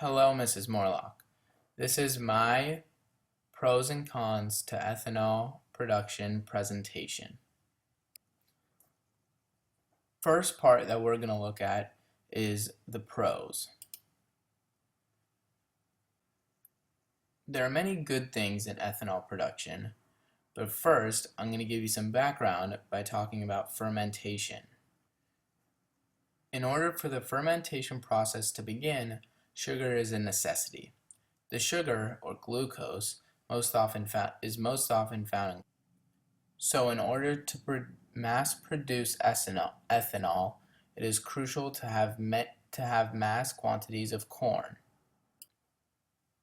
Hello, Mrs. Morlock. This is my pros and cons to ethanol production presentation. First part that we're going to look at is the pros. There are many good things in ethanol production, but first I'm going to give you some background by talking about fermentation. In order for the fermentation process to begin, sugar is a necessity. The sugar, or glucose, is most often found in. So in order to mass produce ethanol, it is crucial to have mass quantities of corn.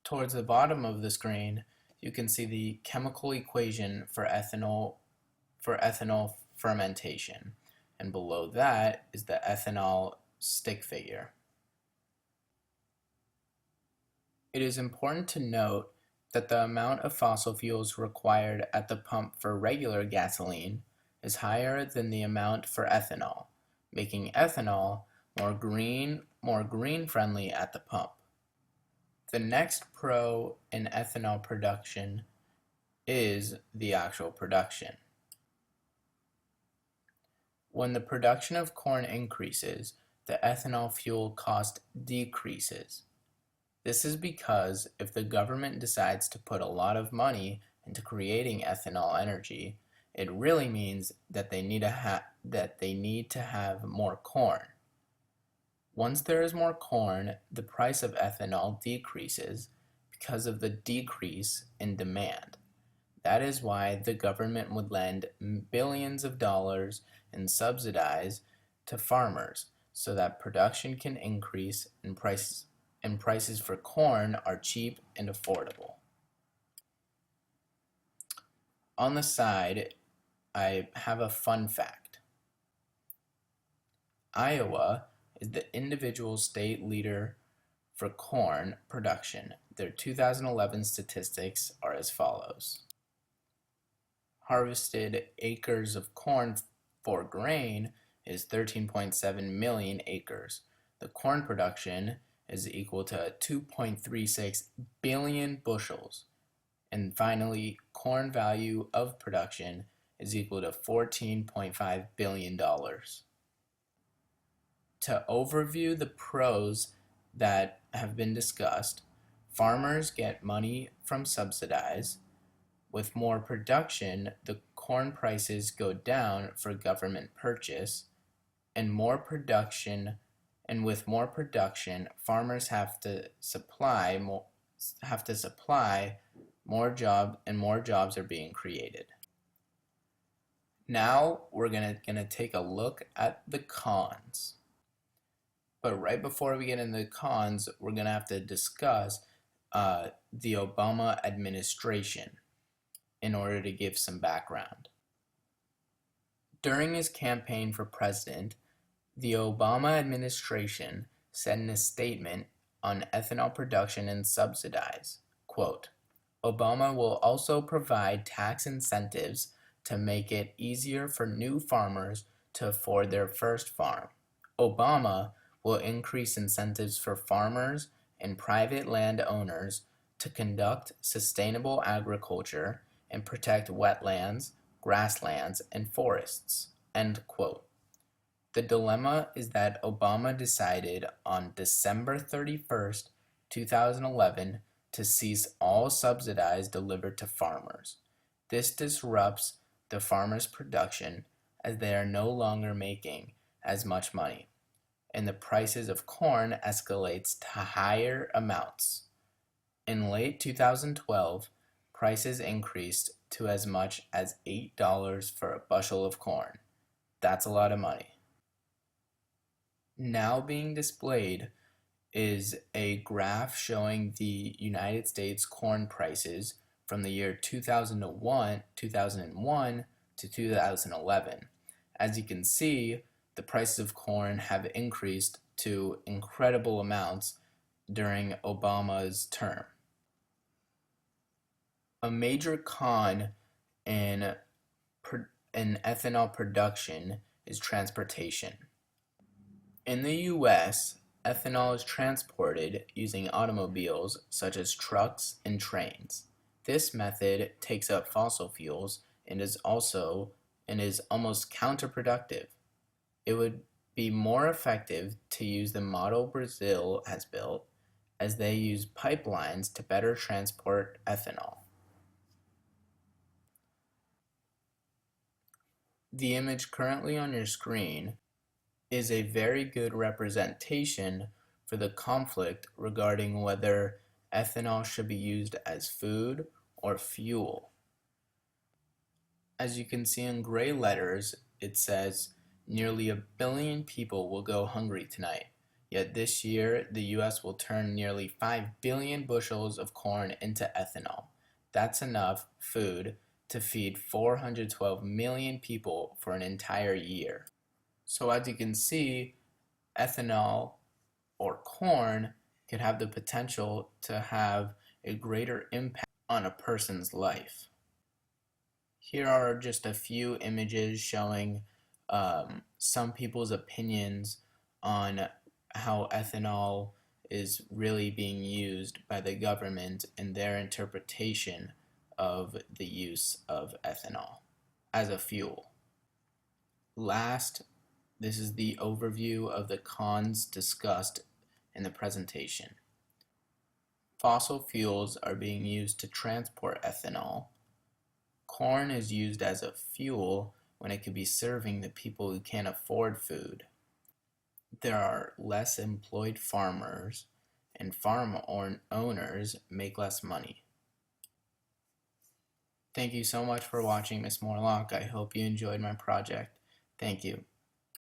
Towards the bottom of the screen, you can see the chemical equation for ethanol fermentation, and below that is the ethanol stick figure. It is important to note that the amount of fossil fuels required at the pump for regular gasoline is higher than the amount for ethanol, making ethanol more green friendly at the pump. The next pro in ethanol production is the actual production. When the production of corn increases, the ethanol fuel cost decreases. This is because if the government decides to put a lot of money into creating ethanol energy, it really means that they need to have more corn. Once there is more corn, the price of ethanol decreases because of the decrease in demand. That is why the government would lend billions of dollars and subsidize to farmers so that production can increase and prices for corn are cheap and affordable. On the side, I have a fun fact. Iowa is the individual state leader for corn production. Their 2011 statistics are as follows. Harvested acres of corn for grain is 13.7 million acres. The corn production is equal to 2.36 billion bushels. And finally, corn value of production is equal to $14.5 billion. To overview the pros that have been discussed, farmers get money from subsidies. With more production, the corn prices go down for government purchase, and with more production, farmers have to supply more jobs, and more jobs are being created. Now we're gonna take a look at the cons. But right before we get into the cons, we're gonna have to discuss the Obama administration in order to give some background. During his campaign for president, the Obama administration said in a statement on ethanol production and subsidies, quote, "Obama will also provide tax incentives to make it easier for new farmers to afford their first farm. Obama will increase incentives for farmers and private landowners to conduct sustainable agriculture and protect wetlands, grasslands, and forests." End quote. The dilemma is that Obama decided on December 31st, 2011 to cease all subsidies delivered to farmers. This disrupts the farmers' production as they are no longer making as much money, and the prices of corn escalates to higher amounts. In late 2012, prices increased to as much as $8 for a bushel of corn. That's a lot of money. Now being displayed is a graph showing the United States corn prices from the year 2001 to 2011. As you can see, the prices of corn have increased to incredible amounts during Obama's term. A major con in ethanol production is transportation. In the U.S., Ethanol is transported using automobiles such as trucks and trains. This method takes up fossil fuels and is almost counterproductive. It would be more effective to use the model Brazil has built, as they use pipelines to better transport ethanol. The image currently on your screen is a very good representation for the conflict regarding whether ethanol should be used as food or fuel. As you can see in gray letters, it says nearly 1 billion people will go hungry tonight. Yet this year, the US will turn nearly 5 billion bushels of corn into ethanol. That's enough food to feed 412 million people for an entire year. So as you can see, ethanol or corn could have the potential to have a greater impact on a person's life. Here are just a few images showing some people's opinions on how ethanol is really being used by the government and their interpretation of the use of ethanol as a fuel. Last, this is the overview of the cons discussed in the presentation. Fossil fuels are being used to transport ethanol. Corn is used as a fuel when it could be serving the people who can't afford food. There are less employed farmers, and farm owners make less money. Thank you so much for watching, Miss Morlock. I hope you enjoyed my project. Thank you.